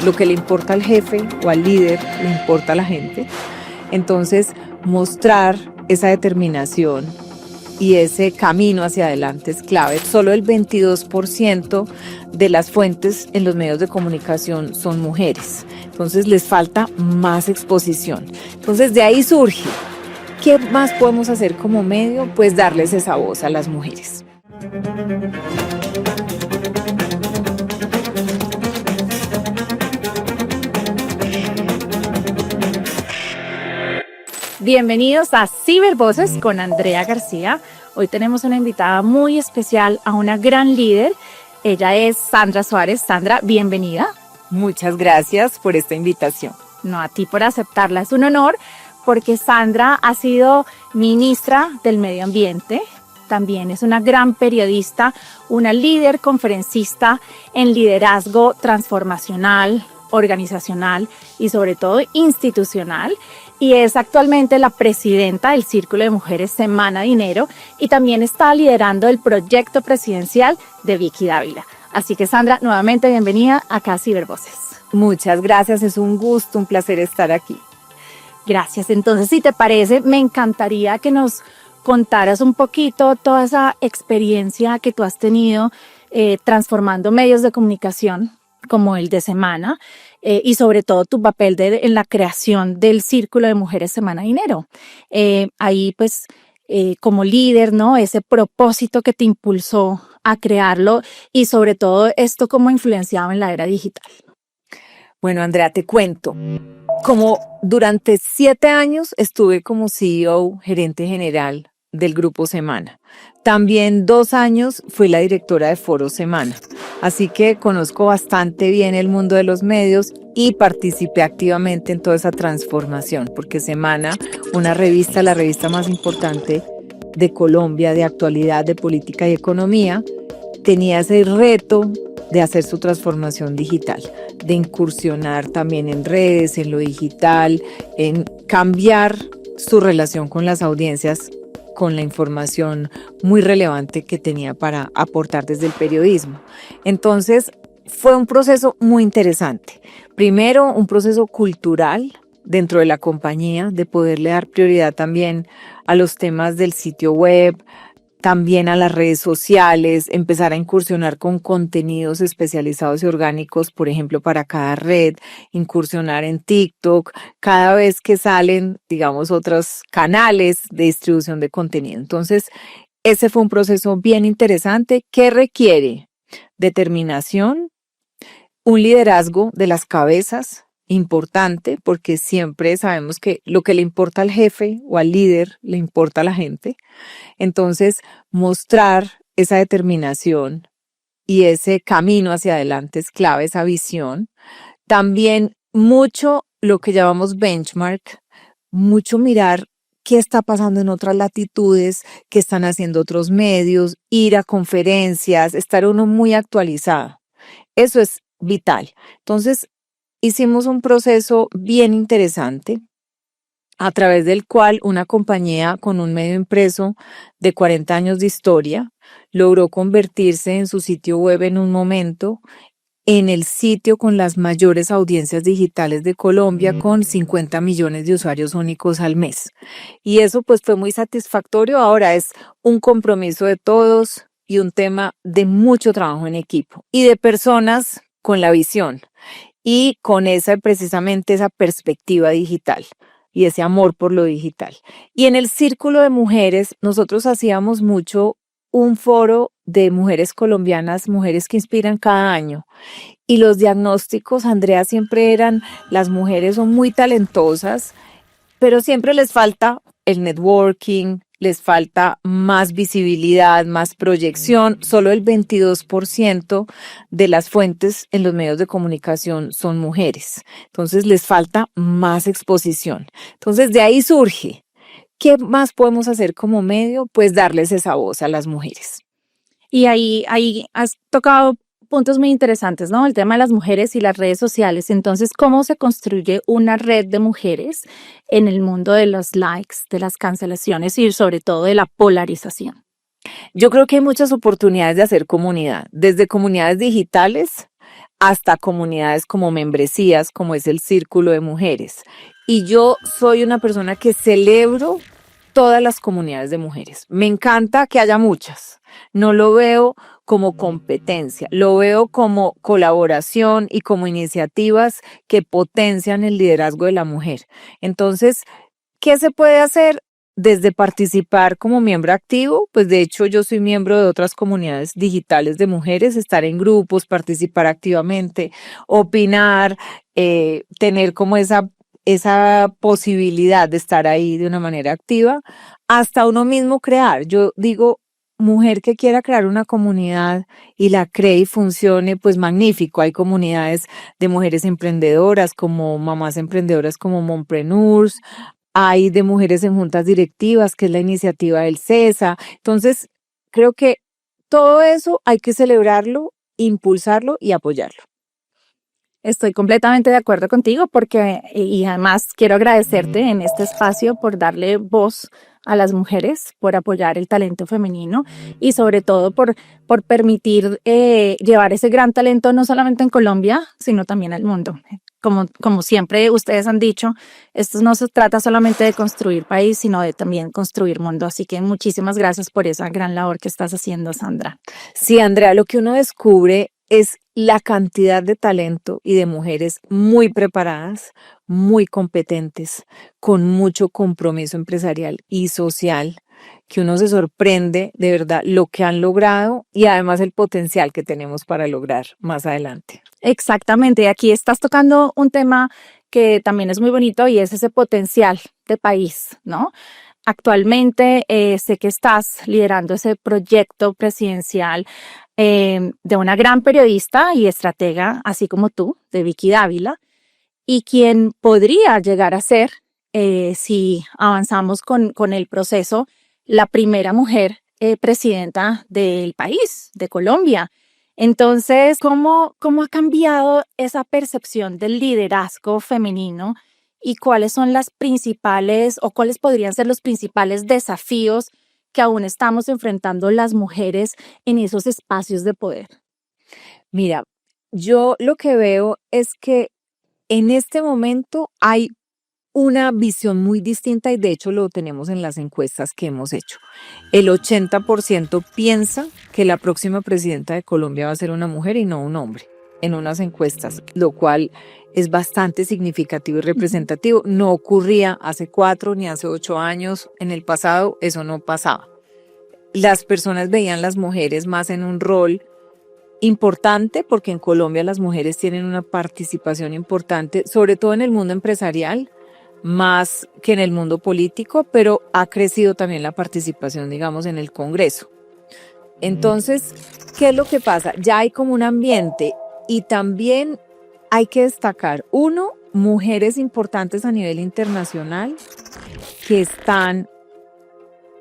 lo que le importa al jefe o al líder, le importa a la gente. Entonces, mostrar esa determinación y ese camino hacia adelante es clave. Solo el 22% de las fuentes en los medios de comunicación son mujeres. Entonces les falta más exposición. Entonces de ahí surge, ¿qué más podemos hacer como medio? Pues darles esa voz a las mujeres. Bienvenidos a Cibervoces con Andrea García. Hoy tenemos una invitada muy especial, a una gran líder. Ella es Sandra Suárez. Sandra, bienvenida. Muchas gracias por esta invitación. No, a ti por aceptarla. Es un honor porque Sandra ha sido ministra del Medio Ambiente. También es una gran periodista, una líder conferencista en liderazgo transformacional, organizacional y sobre todo institucional, y es actualmente la presidenta del Círculo de Mujeres Semana Dinero y también está liderando el proyecto presidencial de Vicky Dávila. Así que Sandra, nuevamente bienvenida acá a Cibervoces. Muchas gracias, es un gusto, un placer estar aquí. Gracias. Entonces, si te parece, me encantaría que nos contaras un poquito toda esa experiencia que tú has tenido transformando medios de comunicación como el de Semana, y sobre todo tu papel en la creación del Círculo de Mujeres Semana Dinero. Ahí pues como líder, ¿no? Ese propósito que te impulsó a crearlo y sobre todo esto cómo ha influenciado en la era digital. Bueno, Andrea, te cuento. Como durante 7 años estuve como CEO, gerente general del Grupo Semana. También 2 años fui la directora de Foro Semana. Así que conozco bastante bien el mundo de los medios y participé activamente en toda esa transformación, porque Semana, una revista, la revista más importante de Colombia, de actualidad, de política y economía, tenía ese reto de hacer su transformación digital, de incursionar también en redes, en lo digital, en cambiar su relación con las audiencias, con la información muy relevante que tenía para aportar desde el periodismo. Entonces, fue un proceso muy interesante. Primero, un proceso cultural dentro de la compañía, de poderle dar prioridad también a los temas del sitio web, también a las redes sociales, empezar a incursionar con contenidos especializados y orgánicos, por ejemplo, para cada red, incursionar en TikTok, cada vez que salen, digamos, otros canales de distribución de contenido. Entonces, ese fue un proceso bien interesante que requiere determinación, un liderazgo de las cabezas, importante, porque siempre sabemos que lo que le importa al jefe o al líder le importa a la gente. Entonces, mostrar esa determinación y ese camino hacia adelante es clave, esa visión. También mucho lo que llamamos benchmark, mucho mirar qué está pasando en otras latitudes, qué están haciendo otros medios, ir a conferencias, estar uno muy actualizado. Eso es vital. Entonces, hicimos un proceso bien interesante a través del cual una compañía con un medio impreso de 40 años de historia logró convertirse en su sitio web en un momento en el sitio con las mayores audiencias digitales de Colombia, con 50 millones de usuarios únicos al mes. Y eso pues fue muy satisfactorio. Ahora es un compromiso de todos y un tema de mucho trabajo en equipo y de personas con la visión y con precisamente esa perspectiva digital y ese amor por lo digital. Y en el Círculo de Mujeres nosotros hacíamos mucho un foro de mujeres colombianas, mujeres que inspiran cada año. Y los diagnósticos, Andrea, siempre eran: las mujeres son muy talentosas, pero siempre les falta el networking, les falta más visibilidad, más proyección. Solo el 22% de las fuentes en los medios de comunicación son mujeres. Entonces les falta más exposición. Entonces de ahí surge, ¿qué más podemos hacer como medio? Pues darles esa voz a las mujeres. Y ahí has tocado puntos muy interesantes, ¿no? El tema de las mujeres y las redes sociales. Entonces, ¿cómo se construye una red de mujeres en el mundo de los likes, de las cancelaciones y sobre todo de la polarización? Yo creo que hay muchas oportunidades de hacer comunidad, desde comunidades digitales hasta comunidades como membresías, como es el Círculo de Mujeres. Y yo soy una persona que celebro todas las comunidades de mujeres. Me encanta que haya muchas. No lo veo como competencia, lo veo como colaboración y como iniciativas que potencian el liderazgo de la mujer. Entonces, ¿qué se puede hacer? Desde participar como miembro activo, pues de hecho yo soy miembro de otras comunidades digitales de mujeres, estar en grupos, participar activamente, opinar, tener como esa posibilidad de estar ahí de una manera activa, hasta uno mismo crear. Yo digo, mujer que quiera crear una comunidad y la cree y funcione, pues magnífico. Hay comunidades de mujeres emprendedoras como mamás emprendedoras como Mompreneurs, hay de mujeres en juntas directivas, que es la iniciativa del CESA. Entonces, creo que todo eso hay que celebrarlo, impulsarlo y apoyarlo. Estoy completamente de acuerdo contigo porque, y además quiero agradecerte en este espacio por darle voz a las mujeres, por apoyar el talento femenino y sobre todo por permitir llevar ese gran talento no solamente en Colombia, sino también al mundo. Como siempre ustedes han dicho, esto no se trata solamente de construir país, sino de también construir mundo. Así que muchísimas gracias por esa gran labor que estás haciendo, Sandra. Sí, Andrea, lo que uno descubre es la cantidad de talento y de mujeres muy preparadas, muy competentes, con mucho compromiso empresarial y social, que uno se sorprende de verdad lo que han logrado y además el potencial que tenemos para lograr más adelante. Exactamente, aquí estás tocando un tema que también es muy bonito y es ese potencial de país, ¿no? Actualmente sé que estás liderando ese proyecto presidencial de una gran periodista y estratega, así como tú, de Vicky Dávila, y quien podría llegar a ser, si avanzamos con el proceso, la primera mujer presidenta del país, de Colombia. Entonces, ¿cómo ha cambiado esa percepción del liderazgo femenino y cuáles son las principales o cuáles podrían ser los principales desafíos que aún estamos enfrentando las mujeres en esos espacios de poder? Mira, yo lo que veo es que en este momento hay una visión muy distinta y de hecho lo tenemos en las encuestas que hemos hecho. El 80% piensa que la próxima presidenta de Colombia va a ser una mujer y no un hombre en unas encuestas, lo cual es bastante significativo y representativo. No ocurría hace 4 ni hace 8 años. En el pasado eso no pasaba. Las personas veían las mujeres más en un rol importante porque en Colombia las mujeres tienen una participación importante, sobre todo en el mundo empresarial, más que en el mundo político, pero ha crecido también la participación, digamos, en el Congreso. Entonces, ¿qué es lo que pasa? Ya hay como un ambiente y también hay que destacar, uno, mujeres importantes a nivel internacional que están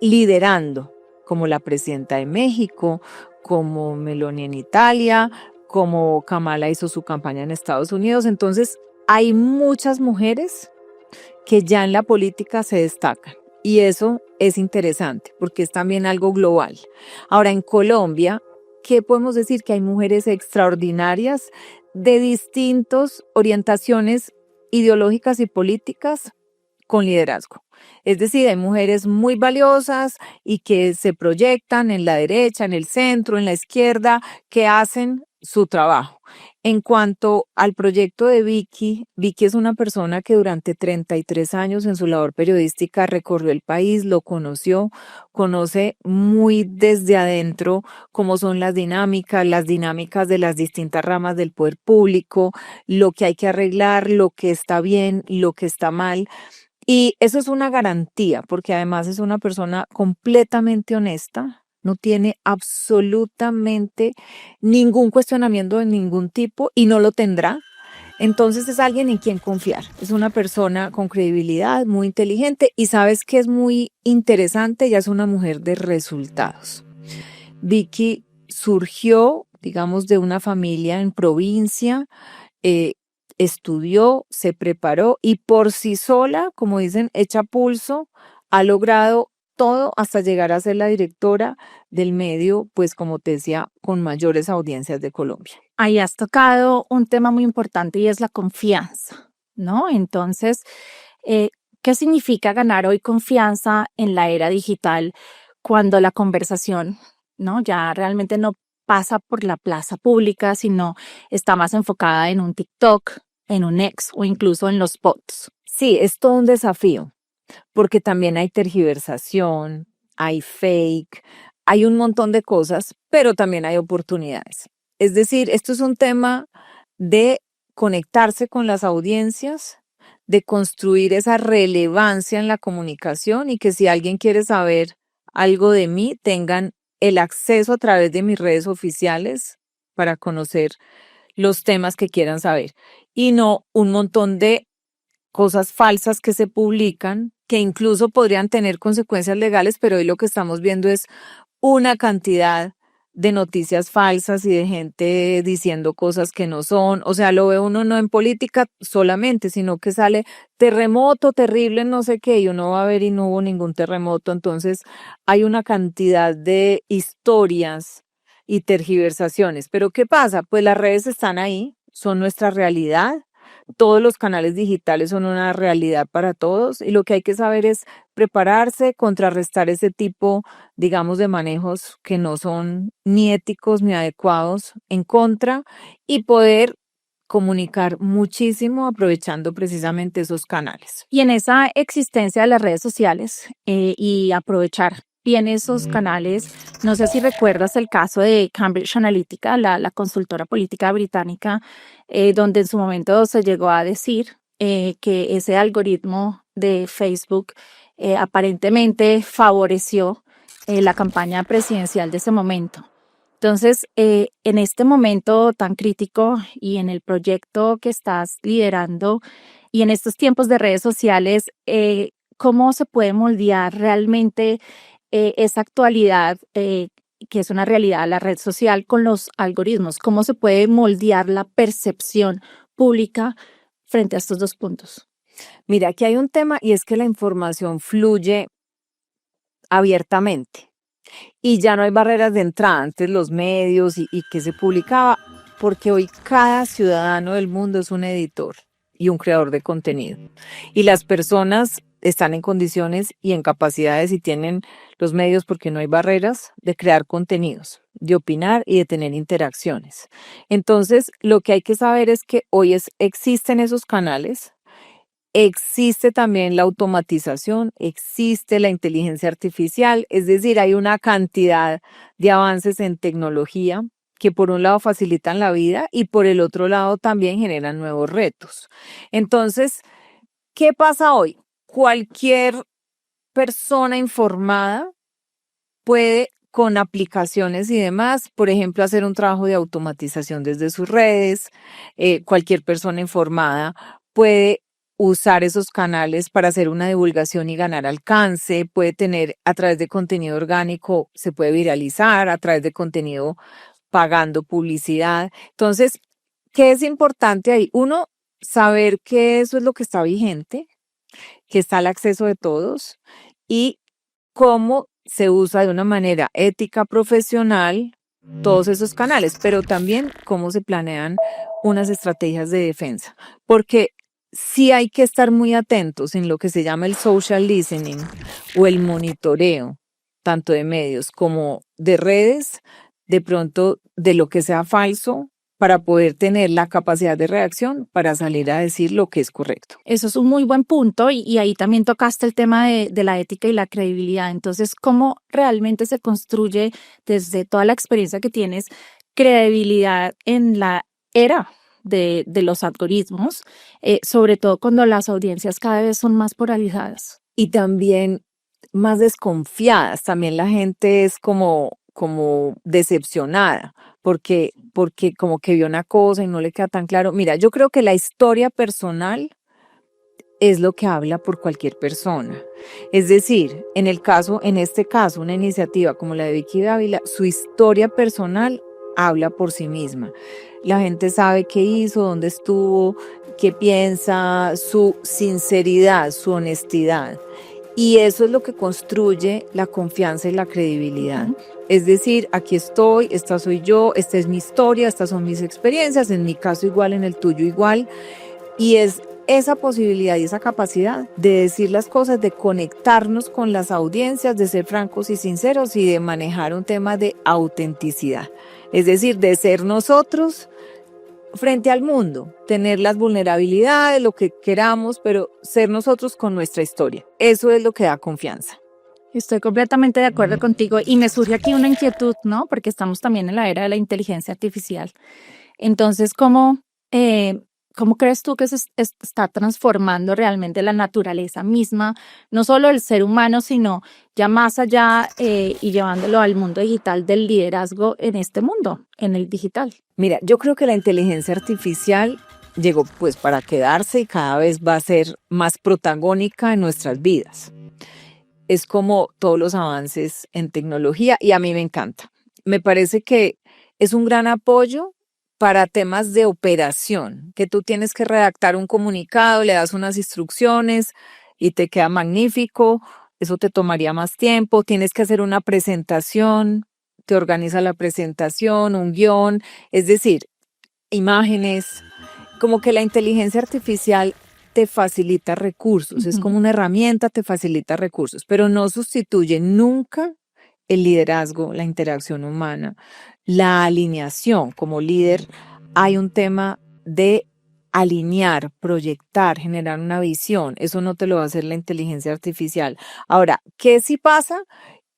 liderando, como la presidenta de México, como Meloni en Italia, como Kamala hizo su campaña en Estados Unidos. Entonces, hay muchas mujeres que ya en la política se destacan y eso es interesante porque es también algo global. Ahora, en Colombia, ¿qué podemos decir? Que hay mujeres extraordinarias de distintas orientaciones ideológicas y políticas con liderazgo. Es decir, hay mujeres muy valiosas y que se proyectan en la derecha, en el centro, en la izquierda, que hacen su trabajo. En cuanto al proyecto de Vicky, Vicky es una persona que durante 33 años en su labor periodística recorrió el país, lo conoció, conoce muy desde adentro cómo son las dinámicas de las distintas ramas del poder público, lo que hay que arreglar, lo que está bien, lo que está mal. Y eso es una garantía, porque además es una persona completamente honesta, no tiene absolutamente ningún cuestionamiento de ningún tipo y no lo tendrá. Entonces es alguien en quien confiar. Es una persona con credibilidad, muy inteligente y sabes que es muy interesante, ella es una mujer de resultados. Vicky surgió, digamos, de una familia en provincia, estudió, se preparó y por sí sola, como dicen, hecha pulso, ha logrado todo hasta llegar a ser la directora del medio, pues como te decía, con mayores audiencias de Colombia. Ahí has tocado un tema muy importante y es la confianza, ¿no? Entonces, ¿qué significa ganar hoy confianza en la era digital cuando la conversación, ¿no? Ya realmente no pasa por la plaza pública, sino está más enfocada en un TikTok, en un X o incluso en los bots? Sí, es todo un desafío, porque también hay tergiversación, hay fake, hay un montón de cosas, pero también hay oportunidades. Es decir, esto es un tema de conectarse con las audiencias, de construir esa relevancia en la comunicación y que si alguien quiere saber algo de mí, tengan el acceso a través de mis redes oficiales para conocer los temas que quieran saber y no un montón de cosas falsas que se publican que incluso podrían tener consecuencias legales, pero hoy lo que estamos viendo es una cantidad de noticias falsas y de gente diciendo cosas que no son. O sea, lo ve uno no en política solamente, sino que sale terremoto terrible, no sé qué, y uno va a ver y no hubo ningún terremoto. Entonces, hay una cantidad de historias y tergiversaciones. Pero ¿qué pasa? Pues las redes están ahí, son nuestra realidad. Todos los canales digitales son una realidad para todos y lo que hay que saber es prepararse, contrarrestar ese tipo, digamos, de manejos que no son ni éticos ni adecuados en contra y poder comunicar muchísimo aprovechando precisamente esos canales. Y en esa existencia de las redes sociales y aprovechar bien esos canales, no sé si recuerdas el caso de Cambridge Analytica, la consultora política británica, donde en su momento se llegó a decir que ese algoritmo de Facebook aparentemente favoreció la campaña presidencial de ese momento. Entonces, en este momento tan crítico y en el proyecto que estás liderando y en estos tiempos de redes sociales, ¿cómo se puede moldear realmente esa actualidad que es una realidad, la red social con los algoritmos? ¿Cómo se puede moldear la percepción pública frente a estos dos puntos? Mira, aquí hay un tema y es que la información fluye abiertamente. Y ya no hay barreras de entrada, antes los medios y que se publicaba, porque hoy cada ciudadano del mundo es un editor y un creador de contenido. Y las personas están en condiciones y en capacidades y tienen los medios porque no hay barreras de crear contenidos, de opinar y de tener interacciones. Entonces, lo que hay que saber es que hoy existen esos canales. Existe también la automatización, existe la inteligencia artificial, es decir, hay una cantidad de avances en tecnología que por un lado facilitan la vida y por el otro lado también generan nuevos retos. Entonces, ¿qué pasa hoy? Cualquier persona informada puede con aplicaciones y demás, por ejemplo, hacer un trabajo de automatización desde sus redes. Cualquier persona informada puede usar esos canales para hacer una divulgación y ganar alcance, puede tener a través de contenido orgánico, se puede viralizar a través de contenido pagando publicidad. Entonces, ¿qué es importante ahí? Uno, saber que eso es lo que está vigente, que está al acceso de todos y cómo se usa de una manera ética, profesional, todos esos canales, pero también cómo se planean unas estrategias de defensa, porque sí hay que estar muy atentos en lo que se llama el social listening o el monitoreo, tanto de medios como de redes, de pronto de lo que sea falso, para poder tener la capacidad de reacción para salir a decir lo que es correcto. Eso es un muy buen punto y ahí también tocaste el tema de la ética y la credibilidad. Entonces, ¿cómo realmente se construye desde toda la experiencia que tienes credibilidad en la era de los algoritmos, sobre todo cuando las audiencias cada vez son más polarizadas? Y también más desconfiadas, también la gente es como decepcionada, porque como que vio una cosa y no le queda tan claro. Mira, yo creo que la historia personal es lo que habla por cualquier persona. Es decir, en este caso, una iniciativa como la de Vicky Dávila, su historia personal habla por sí misma. La gente sabe qué hizo, dónde estuvo, qué piensa, su sinceridad, su honestidad. Y eso es lo que construye la confianza y la credibilidad. Es decir, aquí estoy, esta soy yo, esta es mi historia, estas son mis experiencias, en mi caso igual, en el tuyo igual. Y es esa posibilidad y esa capacidad de decir las cosas, de conectarnos con las audiencias, de ser francos y sinceros y de manejar un tema de autenticidad. Es decir, de ser nosotros frente al mundo, tener las vulnerabilidades, lo que queramos, pero ser nosotros con nuestra historia. Eso es lo que da confianza. Estoy completamente de acuerdo contigo y me surge aquí una inquietud, ¿no? Porque estamos también en la era de la inteligencia artificial. Entonces, ¿cómo crees tú que se está transformando realmente la naturaleza misma, no solo el ser humano, sino ya más allá y llevándolo al mundo digital del liderazgo en este mundo, en el digital? Mira, yo creo que la inteligencia artificial llegó pues para quedarse y cada vez va a ser más protagónica en nuestras vidas. Es como todos los avances en tecnología y a mí me encanta. Me parece que es un gran apoyo para temas de operación, que tú tienes que redactar un comunicado, le das unas instrucciones y te queda magnífico, eso te tomaría más tiempo, tienes que hacer una presentación, te organiza la presentación, un guión, es decir, imágenes, como que la inteligencia artificial te facilita recursos, es como una herramienta, te facilita recursos, pero no sustituye nunca el liderazgo, la interacción humana, la alineación. Como líder hay un tema de alinear, proyectar, generar una visión. Eso no te lo va a hacer la inteligencia artificial. Ahora, ¿qué sí pasa?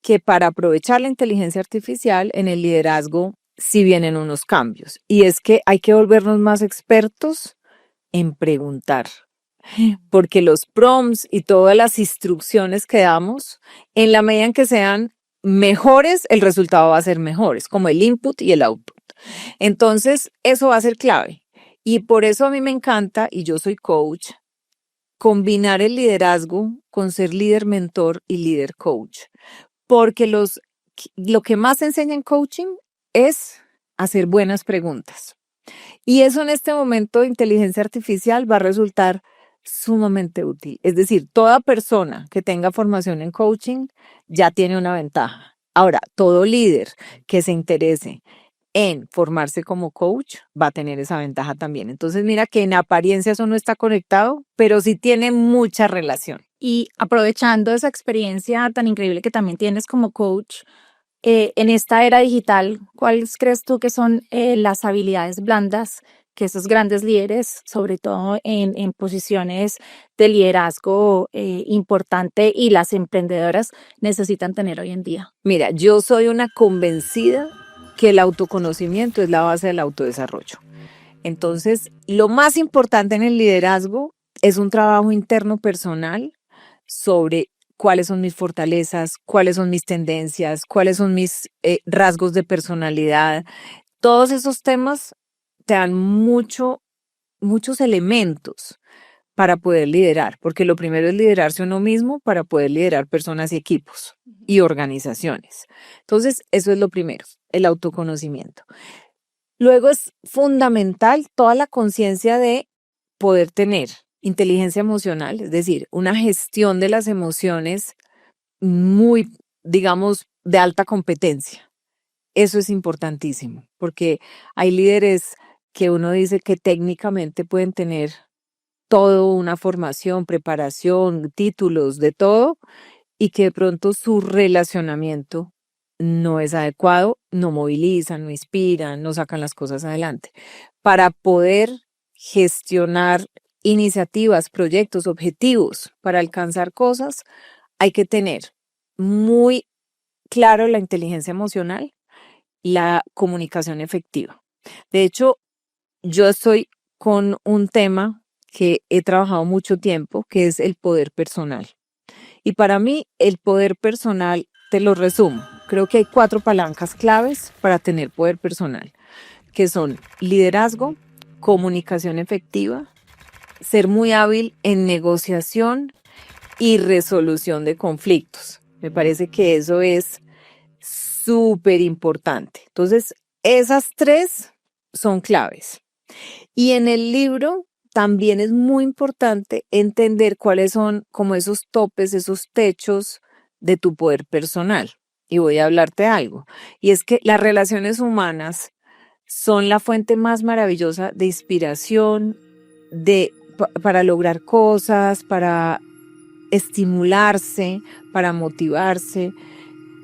Que para aprovechar la inteligencia artificial en el liderazgo sí vienen unos cambios. Y es que hay que volvernos más expertos en preguntar. Porque los prompts y todas las instrucciones que damos, en la medida en que sean mejores, el resultado va a ser mejor. Es como el input y el output. Entonces, eso va a ser clave. Y por eso a mí me encanta, y yo soy coach, combinar el liderazgo con ser líder mentor y líder coach. Porque lo que más se enseña en coaching es hacer buenas preguntas. Y eso en este momento de inteligencia artificial va a resultar sumamente útil. Es decir, toda persona que tenga formación en coaching ya tiene una ventaja. Ahora, todo líder que se interese en formarse como coach va a tener esa ventaja también. Entonces, mira que en apariencia eso no está conectado, pero sí tiene mucha relación. Y aprovechando esa experiencia tan increíble que también tienes como coach, en esta era digital, ¿cuáles crees tú que son las habilidades blandas que esos grandes líderes, sobre todo en posiciones de liderazgo importante y las emprendedoras necesitan tener hoy en día? Mira, yo soy una convencida que el autoconocimiento es la base del autodesarrollo. Entonces, lo más importante en el liderazgo es un trabajo interno personal sobre cuáles son mis fortalezas, cuáles son mis tendencias, cuáles son mis rasgos de personalidad. Todos esos temas te dan muchos elementos para poder liderar, porque lo primero es liderarse uno mismo para poder liderar personas y equipos y organizaciones. Entonces, eso es lo primero, el autoconocimiento. Luego es fundamental toda la conciencia de poder tener inteligencia emocional, es decir, una gestión de las emociones muy, digamos, de alta competencia. Eso es importantísimo, porque hay líderes que uno dice que técnicamente pueden tener toda una formación, preparación, títulos, de todo, y que de pronto su relacionamiento no es adecuado, no movilizan, no inspiran, no sacan las cosas adelante. Para poder gestionar iniciativas, proyectos, objetivos, para alcanzar cosas, hay que tener muy claro la inteligencia emocional, la comunicación efectiva. De hecho, yo estoy con un tema que he trabajado mucho tiempo, que es el poder personal. Y para mí, el poder personal, te lo resumo, creo que hay 4 palancas claves para tener poder personal, que son liderazgo, comunicación efectiva, ser muy hábil en negociación y resolución de conflictos. Me parece que eso es súper importante. Entonces, esas 3 son claves. Y en el libro también es muy importante entender cuáles son como esos topes, esos techos de tu poder personal. Y voy a hablarte algo. Y es que las relaciones humanas son la fuente más maravillosa de inspiración, para lograr cosas, para estimularse, para motivarse,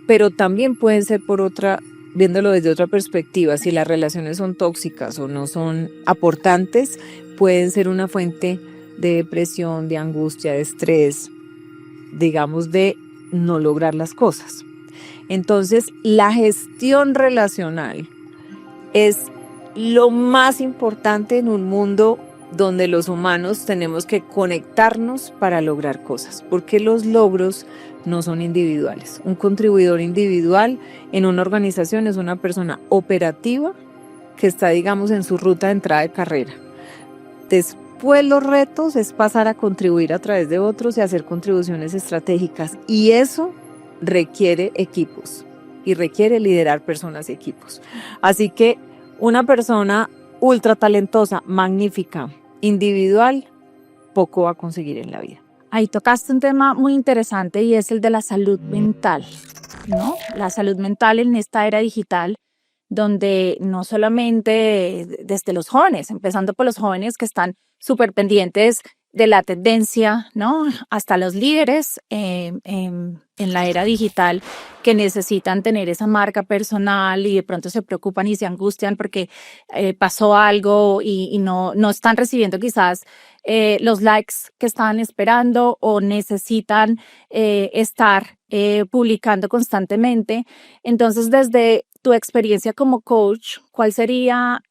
pero también pueden ser viéndolo desde otra perspectiva, si las relaciones son tóxicas o no son aportantes, pueden ser una fuente de depresión, de angustia, de estrés, digamos, de no lograr las cosas. Entonces, la gestión relacional es lo más importante en un mundo donde los humanos tenemos que conectarnos para lograr cosas, porque los logros no son individuales. Un contribuidor individual en una organización es una persona operativa que está, digamos, en su ruta de entrada de carrera. Después los retos es pasar a contribuir a través de otros y hacer contribuciones estratégicas, y eso requiere equipos y requiere liderar personas y equipos. Así que una persona ultra talentosa, magnífica, individual, poco va a conseguir en la vida. Ahí tocaste un tema muy interesante y es el de la salud mental, ¿no? La salud mental en esta era digital, donde no solamente desde los jóvenes, empezando por los jóvenes que están súper pendientes de la tendencia, ¿no? Hasta los líderes en la era digital que necesitan tener esa marca personal y de pronto se preocupan y se angustian porque pasó algo y no están recibiendo quizás los likes que estaban esperando o necesitan estar publicando constantemente. Entonces, desde tu experiencia como coach, ¿cuál sería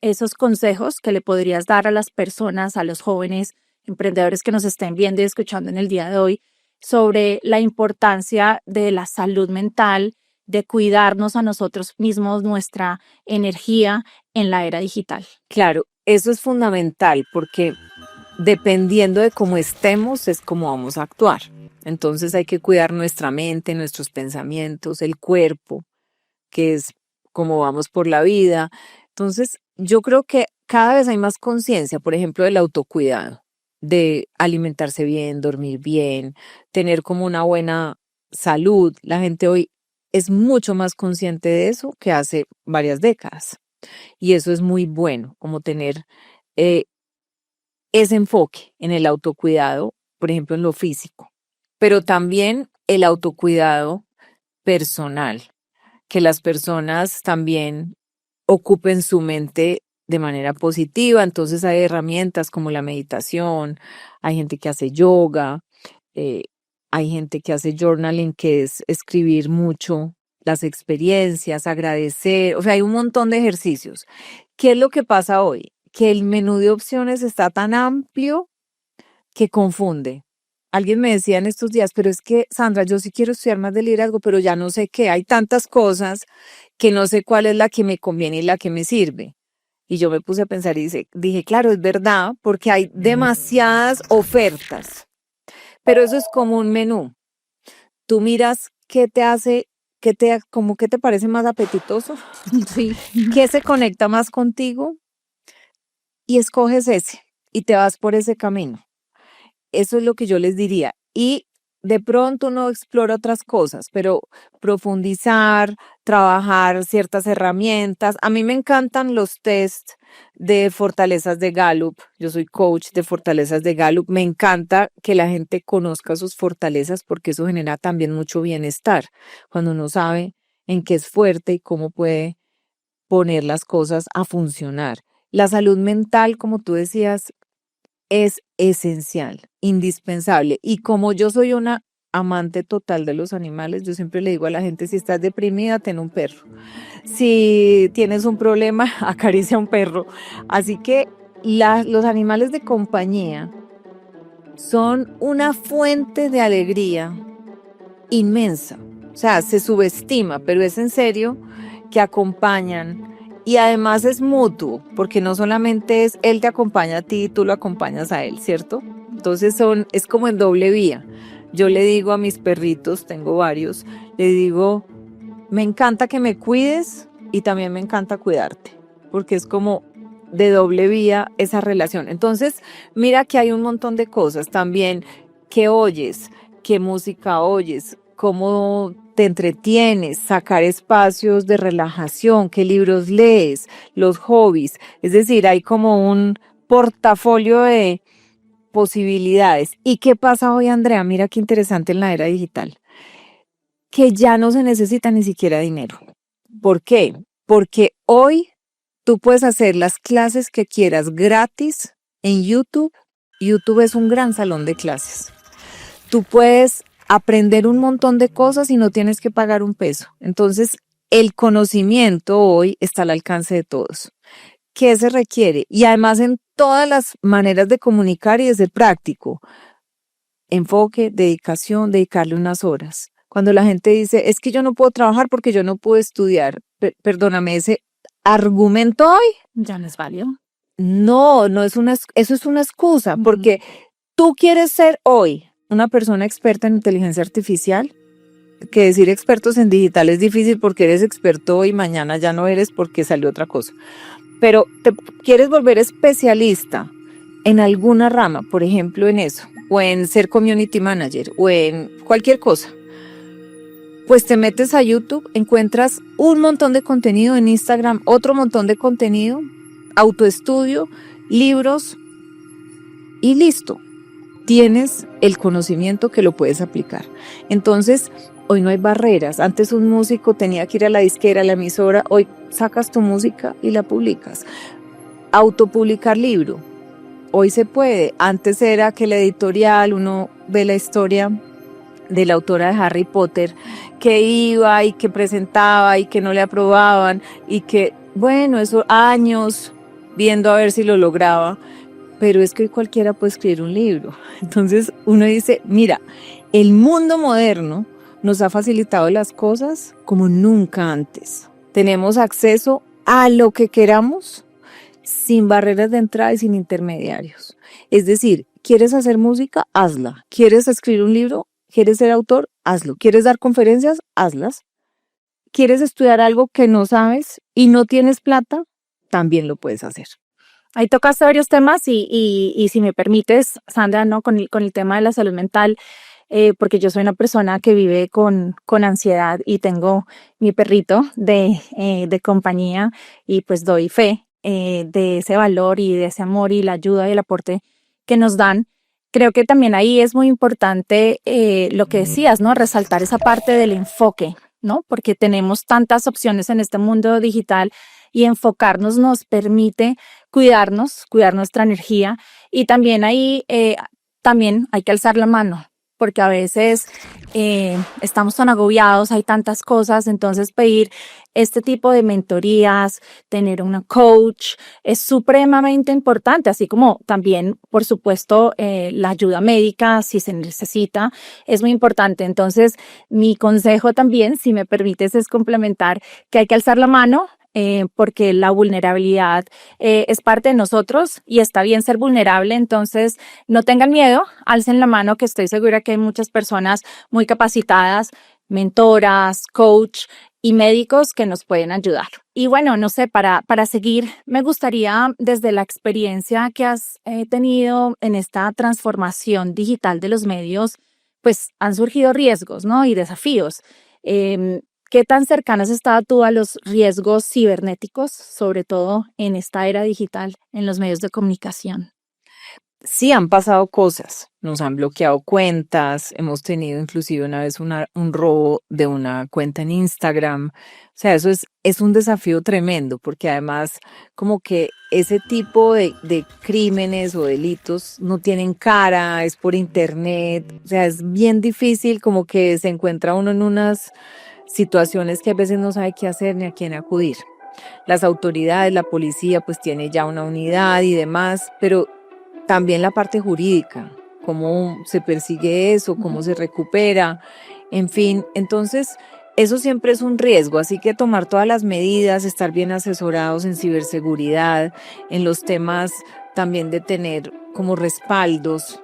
esos consejos que le podrías dar a las personas, a los jóvenes emprendedores que nos estén viendo y escuchando en el día de hoy sobre la importancia de la salud mental, de cuidarnos a nosotros mismos, nuestra energía en la era digital? Claro, eso es fundamental porque dependiendo de cómo estemos es cómo vamos a actuar. Entonces hay que cuidar nuestra mente, nuestros pensamientos, el cuerpo, que es cómo vamos por la vida. Entonces, yo creo que cada vez hay más conciencia, por ejemplo, del autocuidado, de alimentarse bien, dormir bien, tener como una buena salud. La gente hoy es mucho más consciente de eso que hace varias décadas. Y eso es muy bueno, como tener ese enfoque en el autocuidado, por ejemplo, en lo físico, pero también el autocuidado personal, que las personas también ocupen su mente de manera positiva. Entonces hay herramientas como la meditación, hay gente que hace yoga, hay gente que hace journaling, que es escribir mucho las experiencias, agradecer, o sea, hay un montón de ejercicios. ¿Qué es lo que pasa hoy? Que el menú de opciones está tan amplio que confunde. Alguien me decía en estos días, pero es que, Sandra, yo sí quiero estudiar más de liderazgo, pero ya no sé qué. Hay tantas cosas que no sé cuál es la que me conviene y la que me sirve. Y yo me puse a pensar y dije, claro, es verdad, porque hay demasiadas ofertas. Pero eso es como un menú. Tú miras qué te hace, como qué te parece más apetitoso, Sí. qué se conecta más contigo y escoges ese y te vas por ese camino. Eso es lo que yo les diría. Y de pronto uno explora otras cosas, pero profundizar, trabajar ciertas herramientas. A mí me encantan los test de fortalezas de Gallup. Yo soy coach de fortalezas de Gallup. Me encanta que la gente conozca sus fortalezas porque eso genera también mucho bienestar. Cuando uno sabe en qué es fuerte y cómo puede poner las cosas a funcionar. La salud mental, como tú decías, es esencial, indispensable. Y como yo soy una amante total de los animales, yo siempre le digo a la gente, si estás deprimida, ten un perro. Si tienes un problema, acaricia a un perro. Así que los animales de compañía son una fuente de alegría inmensa. O sea, se subestima, pero es en serio que acompañan. Y además es mutuo, porque no solamente es él te acompaña a ti y tú lo acompañas a él, ¿cierto? Entonces es como en doble vía. Yo le digo a mis perritos, tengo varios, le digo, me encanta que me cuides y también me encanta cuidarte, porque es como de doble vía esa relación. Entonces, mira que hay un montón de cosas también. ¿Qué oyes? ¿Qué música oyes? ¿Cómo te entretienes? Sacar espacios de relajación, qué libros lees, los hobbies. Es decir, hay como un portafolio de posibilidades. ¿Y qué pasa hoy, Andrea? Mira qué interesante en la era digital, que ya no se necesita ni siquiera dinero. ¿Por qué? Porque hoy tú puedes hacer las clases que quieras gratis en YouTube. YouTube es un gran salón de clases. Tú puedes aprender un montón de cosas y no tienes que pagar un peso. Entonces, el conocimiento hoy está al alcance de todos. ¿Qué se requiere? Y además en todas las maneras de comunicar y de ser práctico. Enfoque, dedicación, dedicarle unas horas. Cuando la gente dice, es que yo no puedo trabajar porque yo no puedo estudiar, perdóname, ese argumento hoy Ya no es válido. no, eso es una excusa, porque tú quieres ser hoy una persona experta en inteligencia artificial, que decir expertos en digital es difícil porque eres experto hoy, mañana ya no eres porque salió otra cosa. Pero te quieres volver especialista en alguna rama, por ejemplo en eso, o en ser community manager, o en cualquier cosa. Pues te metes a YouTube, encuentras un montón de contenido, en Instagram otro montón de contenido, autoestudio, libros y listo. Tienes el conocimiento que lo puedes aplicar. Entonces, hoy no hay barreras. Antes un músico tenía que ir a la disquera, a la emisora. Hoy sacas tu música y la publicas. Autopublicar libro. Hoy se puede. Antes era que la editorial, uno ve la historia de la autora de Harry Potter, que iba y que presentaba y que no le aprobaban y que, bueno, eso años viendo a ver si lo lograba. Pero es que hoy cualquiera puede escribir un libro. Entonces uno dice, mira, el mundo moderno nos ha facilitado las cosas como nunca antes. Tenemos acceso a lo que queramos sin barreras de entrada y sin intermediarios. Es decir, ¿quieres hacer música? Hazla. ¿Quieres escribir un libro? ¿Quieres ser autor? Hazlo. ¿Quieres dar conferencias? Hazlas. ¿Quieres estudiar algo que no sabes y no tienes plata? También lo puedes hacer. Ahí tocaste varios temas y si me permites, Sandra, ¿no? Con el tema de la salud mental, porque yo soy una persona que vive con ansiedad y tengo mi perrito de compañía y pues doy fe de ese valor y de ese amor y la ayuda y el aporte que nos dan. Creo que también ahí es muy importante lo que decías, ¿no? Resaltar esa parte del enfoque, ¿no? Porque tenemos tantas opciones en este mundo digital y enfocarnos nos permite cuidar nuestra energía y también ahí también hay que alzar la mano porque a veces estamos tan agobiados, hay tantas cosas, entonces pedir este tipo de mentorías, tener una coach es supremamente importante, así como también, por supuesto, la ayuda médica si se necesita, es muy importante. Entonces, mi consejo también, si me permites, es complementar que hay que alzar la mano, porque la vulnerabilidad es parte de nosotros y está bien ser vulnerable, entonces no tengan miedo, alcen la mano que estoy segura que hay muchas personas muy capacitadas, mentoras, coach y médicos que nos pueden ayudar. Y bueno, no sé, para seguir, me gustaría desde la experiencia que has tenido en esta transformación digital de los medios, pues han surgido riesgos, ¿no? Y desafíos. ¿Qué tan cercana has estado tú a los riesgos cibernéticos, sobre todo en esta era digital, en los medios de comunicación? Sí, han pasado cosas, nos han bloqueado cuentas, hemos tenido inclusive una vez un robo de una cuenta en Instagram. O sea, eso es un desafío tremendo, porque además como que ese tipo de crímenes o delitos no tienen cara, es por internet, o sea, es bien difícil, como que se encuentra uno en unas situaciones que a veces no sabe qué hacer ni a quién acudir. Las autoridades, la policía, pues tiene ya una unidad y demás, pero también la parte jurídica, cómo se persigue eso, cómo se recupera, en fin. Entonces, eso siempre es un riesgo, así que tomar todas las medidas, estar bien asesorados en ciberseguridad, en los temas también de tener como respaldos,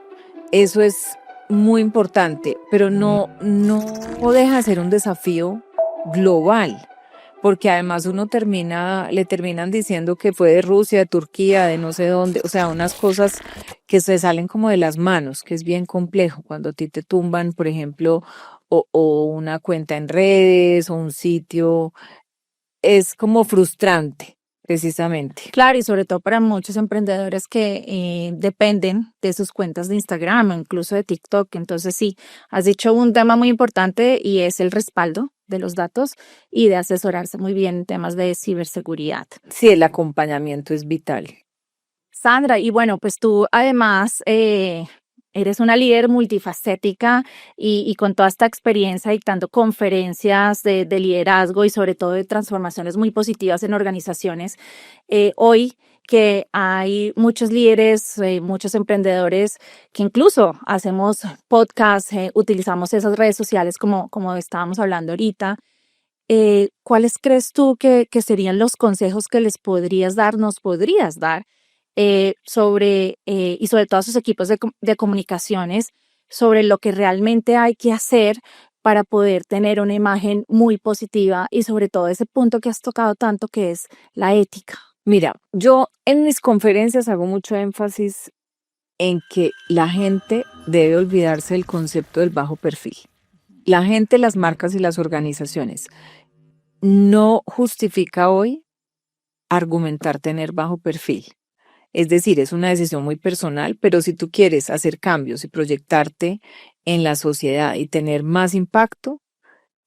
eso es muy importante, pero no deja de ser un desafío global, porque además le terminan diciendo que fue de Rusia, de Turquía, de no sé dónde, o sea, unas cosas que se salen como de las manos, que es bien complejo cuando a ti te tumban, por ejemplo, o una cuenta en redes o un sitio, es como frustrante, precisamente. Claro, y sobre todo para muchos emprendedores que dependen de sus cuentas de Instagram o incluso de TikTok. Entonces sí, has dicho un tema muy importante y es el respaldo de los datos y de asesorarse muy bien en temas de ciberseguridad. Sí, el acompañamiento es vital. Sandra, y bueno, pues tú además eres una líder multifacética y con toda esta experiencia dictando conferencias de liderazgo y sobre todo de transformaciones muy positivas en organizaciones. Hoy que hay muchos líderes, muchos emprendedores que incluso hacemos podcasts, utilizamos esas redes sociales como estábamos hablando ahorita. ¿Cuáles crees tú que serían los consejos que les nos podrías dar y sobre todo a sus equipos de comunicaciones, sobre lo que realmente hay que hacer para poder tener una imagen muy positiva y sobre todo ese punto que has tocado tanto que es la ética? Mira, yo en mis conferencias hago mucho énfasis en que la gente debe olvidarse del concepto del bajo perfil. La gente, las marcas y las organizaciones no justifica hoy argumentar tener bajo perfil. Es decir, es una decisión muy personal, pero si tú quieres hacer cambios y proyectarte en la sociedad y tener más impacto,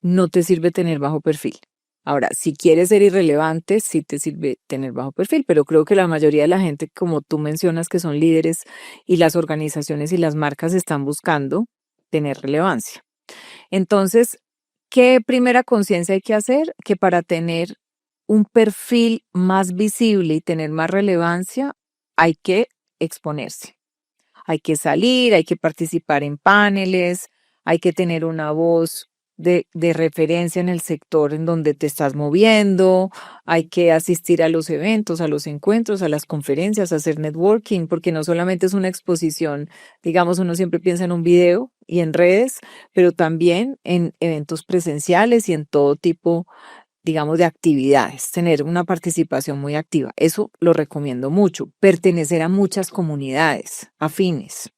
no te sirve tener bajo perfil. Ahora, si quieres ser irrelevante, sí te sirve tener bajo perfil, pero creo que la mayoría de la gente, como tú mencionas, que son líderes y las organizaciones y las marcas están buscando tener relevancia. Entonces, ¿qué primera conciencia hay que hacer? Que para tener un perfil más visible y tener más relevancia, hay que exponerse. Hay que salir, hay que participar en paneles, hay que tener una voz de referencia en el sector en donde te estás moviendo, hay que asistir a los eventos, a los encuentros, a las conferencias, hacer networking, porque no solamente es una exposición, digamos, uno siempre piensa en un video y en redes, pero también en eventos presenciales y en todo tipo, digamos, de actividades, tener una participación muy activa. Eso lo recomiendo mucho. Pertenecer a muchas comunidades afines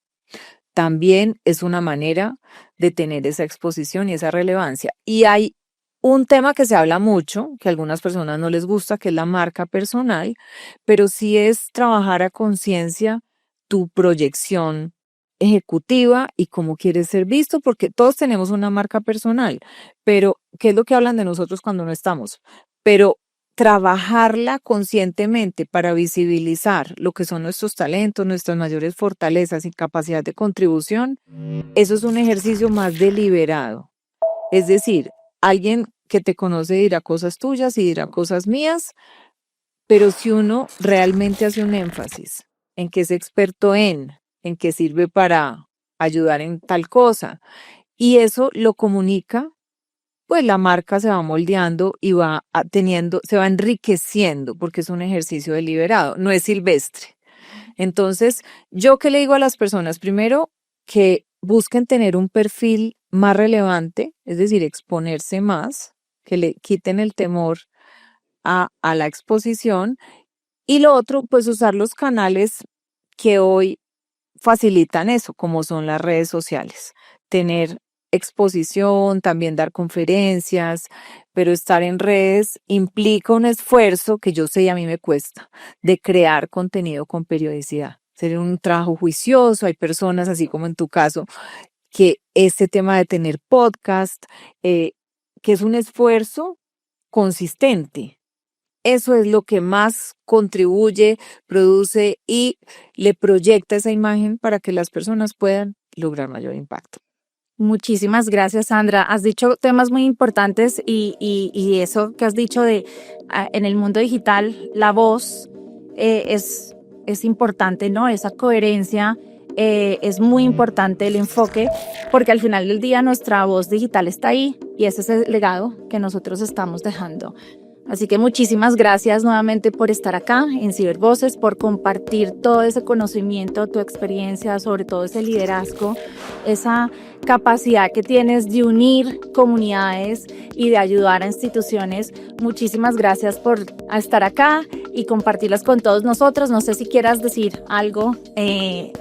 también es una manera de tener esa exposición y esa relevancia. Y hay un tema que se habla mucho, que a algunas personas no les gusta, que es la marca personal, pero sí es trabajar a conciencia tu proyección ejecutiva y cómo quieres ser visto, porque todos tenemos una marca personal, pero ¿qué es lo que hablan de nosotros cuando no estamos? Pero trabajarla conscientemente para visibilizar lo que son nuestros talentos, nuestras mayores fortalezas y capacidad de contribución, eso es un ejercicio más deliberado. Es decir, alguien que te conoce dirá cosas tuyas y dirá cosas mías, pero si uno realmente hace un énfasis en que es experto en que sirve para ayudar en tal cosa, y eso lo comunica, pues la marca se va moldeando y se va enriqueciendo porque es un ejercicio deliberado, no es silvestre. Entonces, ¿yo qué le digo a las personas? Primero, que busquen tener un perfil más relevante, es decir, exponerse más, que le quiten el temor a la exposición. Y lo otro, pues usar los canales que hoy facilitan eso, como son las redes sociales. Tener exposición, también dar conferencias, pero estar en redes implica un esfuerzo que yo sé y a mí me cuesta, de crear contenido con periodicidad. Ser un trabajo juicioso, hay personas, así como en tu caso, que este tema de tener podcast, que es un esfuerzo consistente. Eso es lo que más contribuye, produce y le proyecta esa imagen para que las personas puedan lograr mayor impacto. Muchísimas gracias, Sandra. Has dicho temas muy importantes y eso que has dicho en el mundo digital, la voz es importante, ¿no? Esa coherencia es muy importante, el enfoque, porque al final del día nuestra voz digital está ahí y ese es el legado que nosotros estamos dejando. Así que muchísimas gracias nuevamente por estar acá en Cibervoces, por compartir todo ese conocimiento, tu experiencia, sobre todo ese liderazgo, esa capacidad que tienes de unir comunidades y de ayudar a instituciones. Muchísimas gracias por estar acá y compartirlas con todos nosotros. No sé si quieras decir algo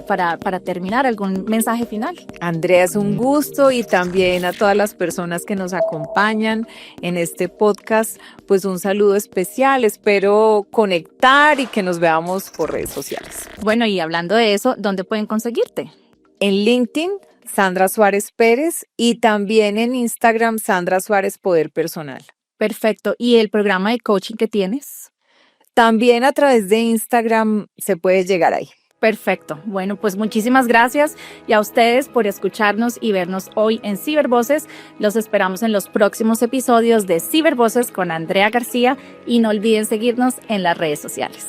para terminar, algún mensaje final. Andrea, es un gusto, y también a todas las personas que nos acompañan en este podcast, pues un saludo especial. Espero conectar y que nos veamos por redes sociales. Bueno, y hablando de eso, ¿dónde pueden conseguirte? En LinkedIn, Sandra Suárez Pérez, y también en Instagram, Sandra Suárez Poder Personal. Perfecto. ¿Y el programa de coaching que tienes? También a través de Instagram se puede llegar ahí. Perfecto. Bueno, pues muchísimas gracias, y a ustedes por escucharnos y vernos hoy en Cibervoces. Los esperamos en los próximos episodios de Cibervoces con Andrea García, y no olviden seguirnos en las redes sociales.